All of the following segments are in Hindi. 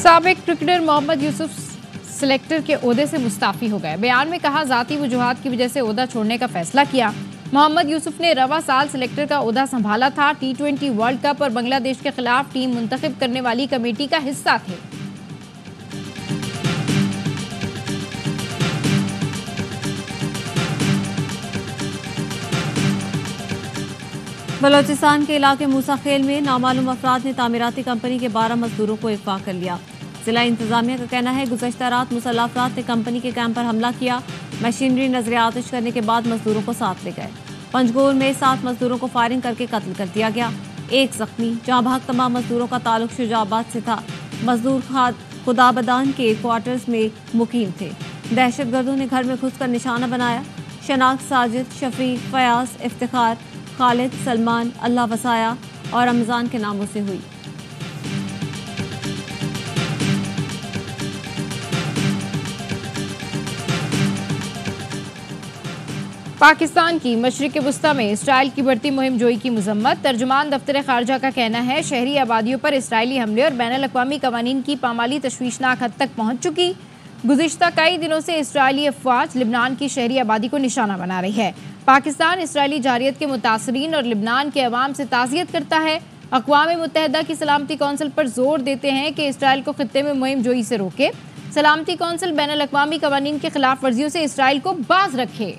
साबिक क्रिकेटर मोहम्मद यूसुफ सिलेक्टर के ओहदे से मुस्ताफी हो गए। बयान में कहा, जाती वजूहात की वजह से ओहदा छोड़ने का फैसला किया। मोहम्मद यूसुफ ने रवा साल सिलेक्टर का ओहदा संभाला था। T20 वर्ल्ड कप और बांग्लादेश के खिलाफ टीम मुंतखब करने वाली कमेटी का हिस्सा थे। बलोचिस्तान के इलाके मूसाखेल में नामालूम अफराद ने तामीराती कंपनी के 12 मजदूरों को अगवा कर लिया। जिला इंतजामिया का कहना है, गुज़श्ता रात मुसल्लह अफराद ने कंपनी के कैंप पर हमला किया। मशीनरी नजर आतिश करने के बाद मजदूरों को साथ ले गए। पंजगोर में 7 मजदूरों को फायरिंग करके कत्ल कर दिया गया। एक जख्मी। जहाँ भाग तमाम मजदूरों का ताल्लुक शुजाबाद से था। मजदूर खुदाबदान के क्वार्टर्स में मुकीम थे। दहशतगर्दों ने घर में घुसकर निशाना बनाया। शनाख्त साजिद, शफीक, फयाज, इफ्तिखार, खालिद, सलमान, अल्लाह वसाया और रमज़ान के नामों से हुई। पाकिस्तान की मशरिक़ वस्ता में इसराइल की बढ़ती मुहिम जोई की मजम्मत। तर्जुमान दफ्तर खारजा का कहना है, शहरी आबादियों पर इसराइली हमले और बैनुल अक़वामी कवानीन की पामाली तशवीशनाक हद तक पहुँच चुकी। गुज़िश्ता कई दिनों से इसराइली अफवाज लिबनान की शहरी आबादी को निशाना बना रही है। पाकिस्तान इसराइली जारियत के मुतासरीन और लिबनान के अवाम से ताज़ियत करता है। अक़वाम मुत्तहिदा की सलामती कौंसिल पर जोर देते हैं कि इसराइल को खित्ते में मुहिम जोई से रोके। सलामती कौंसिल बैनुल अक़वामी कवानीन की खिलाफ वर्जियों से इसराइल को बाज रखे।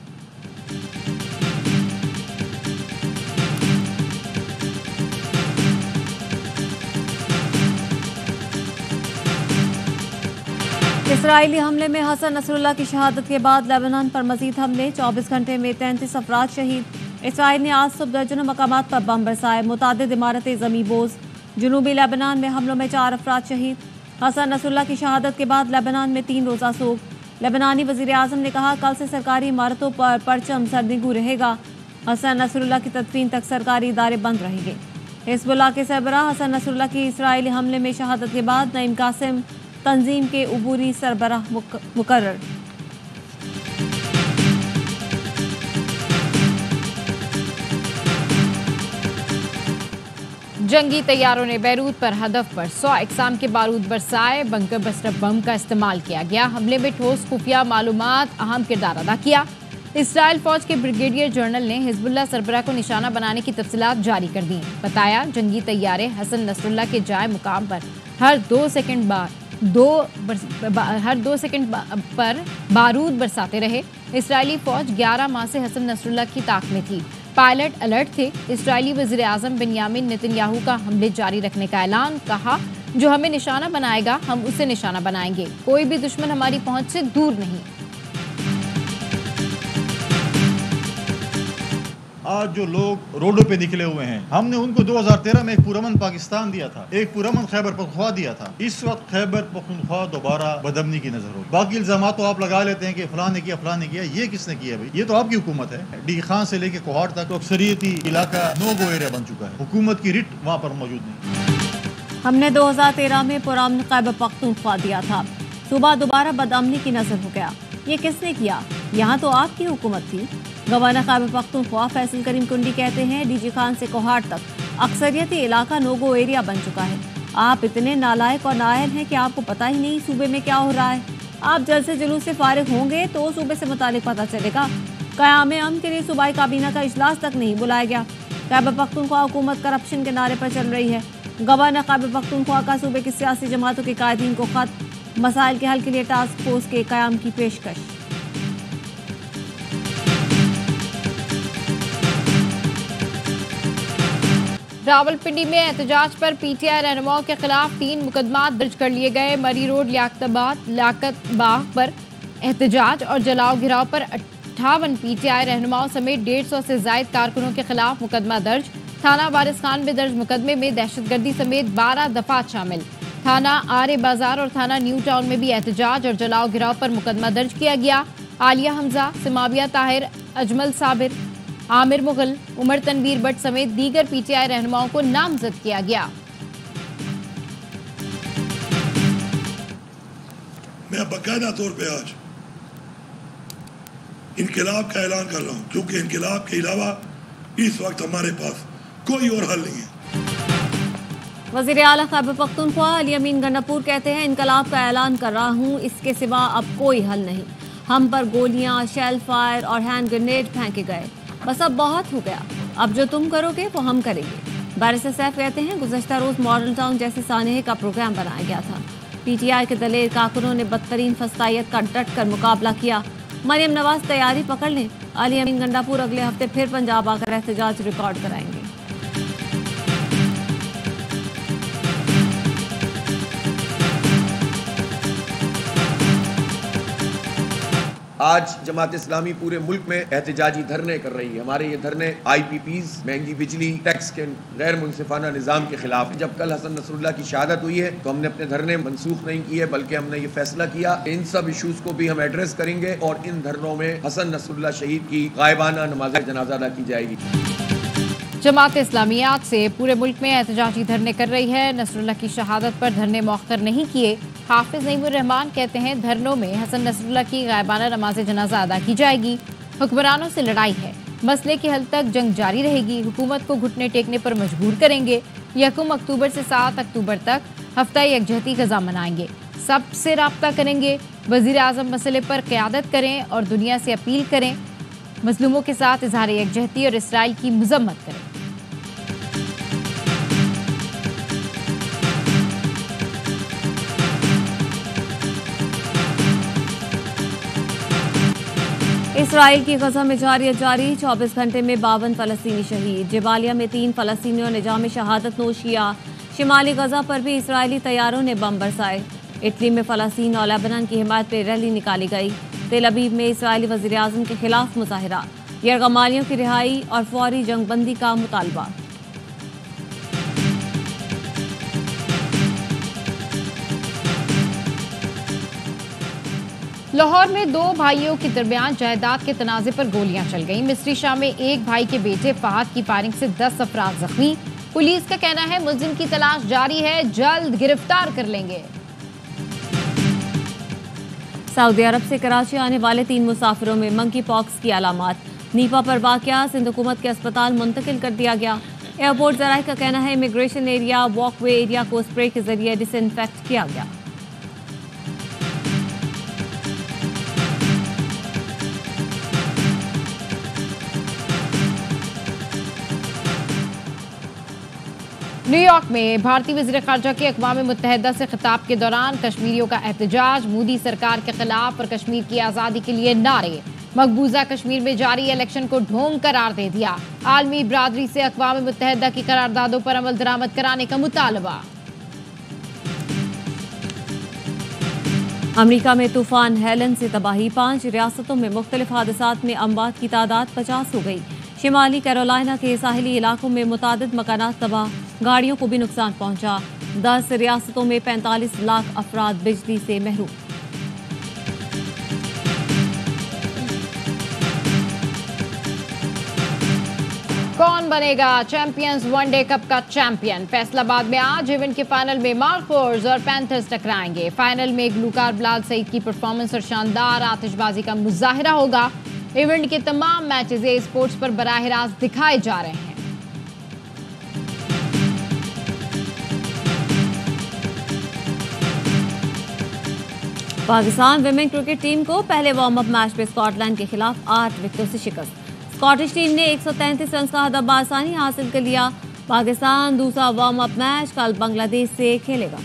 इसराइली हमले में हसन नसरुल्लाह की शहादत के बाद लेबनान पर मजीद हमले। 24 घंटे में 33 अफराद शहीद। इसराइल ने आज सुबह दर्जनों मकामात पर बम बरसाए। मुतादिद इमारतें ज़मींबोज़। जनूबी लेबनान में हमलों में 4 अफराद शहीद। हसन नसरुल्लाह की शहादत के बाद लेबनान में 3 रोज़ा सोग। लेबनानी वज़ीर आज़म ने कहा, कल से सरकारी इमारतों पर परचम सरनिगू रहेगा। हसन नसरुल्लाह की तदफीन तक सरकारी इदारे बंद रहेंगे। हिज़्बुल्लाह के सरबराह हसन नसरुल्लाह की इसराइली हमले में शहादत के बाद नईम कासिम तंजीम के उबूरी सरबराह मुकर्रर। जंगी तैयारों ने बैरूत पर हदफ पर 100 अक़साम के बारूद बरसाए। बंकर बस्टर बम का इस्तेमाल किया गया। हमले में ठोस खुफिया मालूमात अहम किरदार अदा किया। इसराइल फौज के ब्रिगेडियर जनरल ने हिज़्बुल्लाह सरबराह को निशाना बनाने की तफसीलात जारी कर दी। बताया, जंगी तैयारे हसन नसरुल्लाह के जाए मुकाम पर हर 2 सेकंड पर बारूद बरसाते रहे। इसराइली फौज 11 माह से हसन नसरुल्लाह की ताक में थी। पायलट अलर्ट थे। इसराइली वज़ीर आज़म बेंयामिन नेतन्याहू का हमले जारी रखने का ऐलान। कहा, जो हमें निशाना बनाएगा हम उसे निशाना बनाएंगे। कोई भी दुश्मन हमारी पहुंच से दूर नहीं। आज जो लोग रोडों पे निकले हुए हैं, हमने उनको 2013 में एक पुरअमन पाकिस्तान दिया था, एक पुरअमन खैबर पख्तूनख्वा दिया था। इस वक्त खैबर पख्तूनख्वा दोबारा बदअमनी की नजर हो। बाकी इल्जाम तो आप लगा लेते हैं कि फलां ने किया फलां ने किया। ये किसने किया भाई? ये तो आपकी हुकूमत है। डी खान से लेके कोहाड़ तक तो अक्सरियती इलाका नो गो एरिया बन चुका है। हुकूमत की रिट वहाँ पर मौजूद नहीं। हमने 2013 में पुरअमन खैबर पख्तूनख्वा दिया था। सुबह दोबारा बदअमनी की नजर हो गया। ये किसने किया? यहाँ तो आपकी हुकूमत थी। गवर्नर खैबर पख्तूनख्वा फैसल करीम कुंडी कहते हैं, डीजी खान से कोहाड़ तक अक्सरियती इलाका नोगो एरिया बन चुका है। आप इतने नालायक और नाअहल हैं कि आपको पता ही नहीं सूबे में क्या हो रहा है। आप जल्द से जुलूस से फारिग होंगे तो सूबे से मुतालिक पता चलेगा। क़याम अमन के लिए सूबाई काबीना का इजलास तक नहीं बुलाया गया। खैबर पख्तूनख्वा हुकूमत करप्शन के नारे पर चल रही है। गवर्नर खैबर पख्तूनख्वा का सूबे की सियासी जमातों के कायदीन को खत। मसाइल के हल के लिए टास्क फोर्स के क़याम की पेशकश। रावलपिंडी में एहतजाज पर पीटीआई रहनुमाओं के खिलाफ 3 मुकदमात दर्ज कर लिए गए। मरी रोड लियाकत बाग पर एहतजाज और जलाओ घिराव पर 58 पीटीआई रहनुमाओं समेत 150 से जायद कारकुनों के खिलाफ मुकदमा दर्ज। थाना वारिस खान में दर्ज मुकदमे में दहशतगर्दी समेत 12 दफात शामिल। थाना आरे बाजार और थाना न्यू टाउन में भी एहतजाज और जलाओ घिराव पर मुकदमा दर्ज किया गया। आलिया हमजा, सिमाविया ताहिर, अजमल साबिर, आमिर मुगल, उमर तनवीर भट्ट समेत दीगर पीटीआई रहनुमाओं को नामजद किया गया। मैं बाकायदा तौर पे आज इनकलाब का ऐलान कर रहा हूं, क्योंकि इनकलाब के अलावा इस वक्त हमारे पास कोई और हल नहीं है। वज़ीर आला खैबर पख्तूनख्वा अली अमीन गंडापुर कहते हैं, इनकलाब का ऐलान कर रहा हूँ, इसके सिवा अब कोई हल नहीं। हम पर गोलियाँ, शेल फायर और हैंड ग्रेनेड फेंके गए, बस अब बहुत हो गया, अब जो तुम करोगे वो हम करेंगे। बैरिस्टर सैफ कहते हैं, गुज़श्ता रोज़ मॉडल टाउन जैसे सानहे का प्रोग्राम बनाया गया था। PTI के दलेर कारकुनों ने बदतरीन फस्तायत का डट कर मुकाबला किया। मरियम नवाज तैयारी पकड़ लें, अली अमीन गंडापुर अगले हफ्ते फिर पंजाब आकर एहतजाज रिकॉर्ड कराएंगे। आज जमात इस्लामी पूरे मुल्क में एहतजाजी धरने कर रही है। हमारे ये धरने IPPs, महंगी बिजली, टैक्स के गैर मुनसिफाना निज़ाम के खिलाफ। जब कल हसन नसरुल्लाह की शहादत हुई है तो हमने अपने धरने मनसूख नहीं किए, बल्कि हमने ये फैसला किया इन सब इशूज को भी हम एड्रेस करेंगे और इन धरनों में हसन नसरुल्लाह शहीद की गायबाना नमाज जनाजा अदा की जाएगी। जमात इस्लामी आज से पूरे मुल्क में एहतजाजी धरने कर रही है। नसरुल्लाह की शहादत पर धरने मौखर नहीं किए। हाफिज नईमुर रहमान कहते हैं, धरनों में हसन नसरुल्लाह की गायबाना नमाज जनाजा अदा की जाएगी। हुक्मरानों से लड़ाई है, मसले की हल तक जंग जारी रहेगी। हुकूमत को घुटने टेकने पर मजबूर करेंगे। 1 अक्टूबर से 7 अक्टूबर तक हफ्ता यकजहती कज़ा मनाएंगे। सबसे राब्ता करेंगे। वज़ीर आज़म मसले पर क़यादत करें और दुनिया से अपील करें, मजलूमों के साथ इजहार यकजहती और इसराइल की मजम्मत करें। इसराइल की गजा में जारी 24 घंटे में 52 फ़लस्तीनी शहीद। जबालिया में 3 फ़लस्तीनियों ने जाम शहादत नोश किया। शिमाली गजा पर भी इसराइली तैयारों ने बम बरसाए। इटली में फ़लस्तीन और लेबनान की हिमायत पर रैली निकाली गई। तेल अवीव में इसराइली वज़ीर आज़म के खिलाफ मुजाहिरा। यरगमालियों की रिहाई और फौरी जंगबंदी का मुतालबा। लाहौर में 2 भाइयों के दरमियान जायदाद के तनाज़े पर गोलियां चल गईं। मिस्री शाह में एक भाई के बेटे फहद की फायरिंग से 10 अफराद जख्मी। पुलिस का कहना है, मुलजिम की तलाश जारी है, जल्द गिरफ्तार कर लेंगे। सऊदी अरब से कराची आने वाले 3 मुसाफिरों में मंकी पॉक्स की अलामात। नीपा पर वाक़या सिंध हुकूमत के अस्पताल मुंतकिल कर दिया गया। एयरपोर्ट ज़राए का कहना है, इमिग्रेशन एरिया, वॉकवे एरिया को स्प्रे के जरिए डिसइंफेक्ट किया गया। न्यूयॉर्क में भारतीय वज़ीर ख़ारजा के अक़वाम मुत्तहिदा से खिताब के दौरान कश्मीरियों का एहतजाज। मोदी सरकार के खिलाफ और कश्मीर की आज़ादी के लिए नारे। मकबूजा कश्मीर में जारी इलेक्शन को ढोंग करार दे दिया। आलमी बरादरी से अक़वाम मुत्तहिदा की करारदादों पर अमल दरामद कराने का मुतालबा। अमरीका में तूफान हेलन से तबाही। 5 रियासतों में मुख्तलिफ हादसात में अमवात की तादाद 50 हो गई। शिमाली कैरोलिना के साहिली इलाकों में मुतादिद मकानात तबाह, गाड़ियों को भी नुकसान पहुंचा। 10 रियासतों में 45 लाख अफराद बिजली से महरूम। कौन बनेगा चैंपियंस वनडे कप का चैंपियन? फैसलाबाद में आज इवेंट के फाइनल में मार्कोर्स और पैंथर्स टकराएंगे। फाइनल में गुलकार बिलाल सईद की परफॉर्मेंस और शानदार आतिशबाजी का मुजाहिरा होगा। इवेंट के तमाम मैचेस ए स्पोर्ट्स पर बराह रास्त दिखाए जा रहे हैं। पाकिस्तान विमेन क्रिकेट टीम को पहले वार्म अप मैच में स्कॉटलैंड के खिलाफ 8 विकेटों से शिकस्त। स्कॉटिश टीम ने 133 रन का हदफ बआसानी हासिल कर लिया। पाकिस्तान दूसरा वार्म अप मैच कल बांग्लादेश से खेलेगा।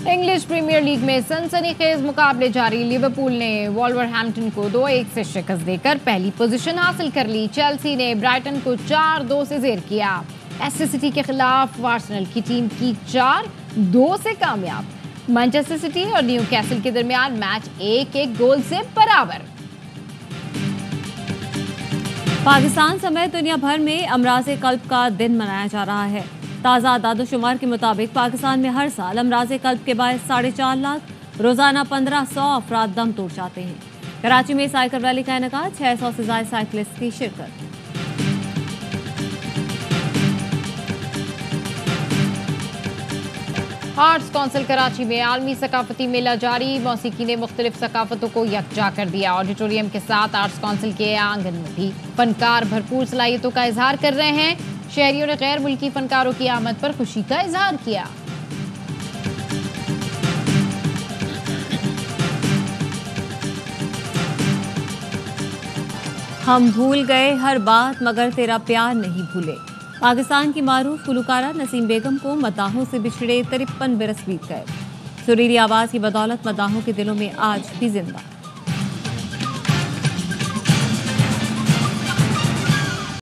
इंग्लिश प्रीमियर लीग में सनसनीखेज मुकाबले जारी। लिवरपूल ने वॉल्वरहैम्पटन को 2-1 से शिकस्त देकर पहली पोजीशन हासिल कर ली। चेल्सी ने ब्राइटन को 4-2 से ज़ेर किया। एस्टर सिटी के खिलाफ आर्सेनल की टीम की 4-2 से कामयाब। मैनचेस्टर सिटी और न्यूकैसल के दरमियान मैच 1-1 गोल से बराबर। पाकिस्तान समेत दुनिया भर में अमराज़े कल्ब का दिन मनाया जा रहा है। ताज़ा दादोशुमार के मुताबिक पाकिस्तान में हर साल अमराज़े कल्ब के बायस 4.5 लाख, रोज़ाना 1500 अफराद दम तोड़ जाते हैं। कराची में साइकिल रैली का इनेकाद, 600 से ज़ायद साइकिलिस्ट की शिरकत। आर्ट्स काउंसिल कराची में आलमी सकाफती मेला जारी। मौसीकी ने मुख्तलिफ सकाफतों को यकजा कर दिया। ऑडिटोरियम के साथ आर्ट्स काउंसिल के आंगन में भी फनकार भरपूर सलाहियतों का इजहार कर रहे हैं। शहरियों ने गैर मुल्की फनकारों की आमद पर खुशी का इजहार किया। हम भूल गए हर बात मगर तेरा प्यार नहीं भूले। पाकिस्तान की मारूफ गुलकारा नसीम बेगम को मदाहों से बिछड़े 53 बरस बीत गए। सुरीली आवाज की बदौलत मदाहों के दिलों में आज भी जिंदा।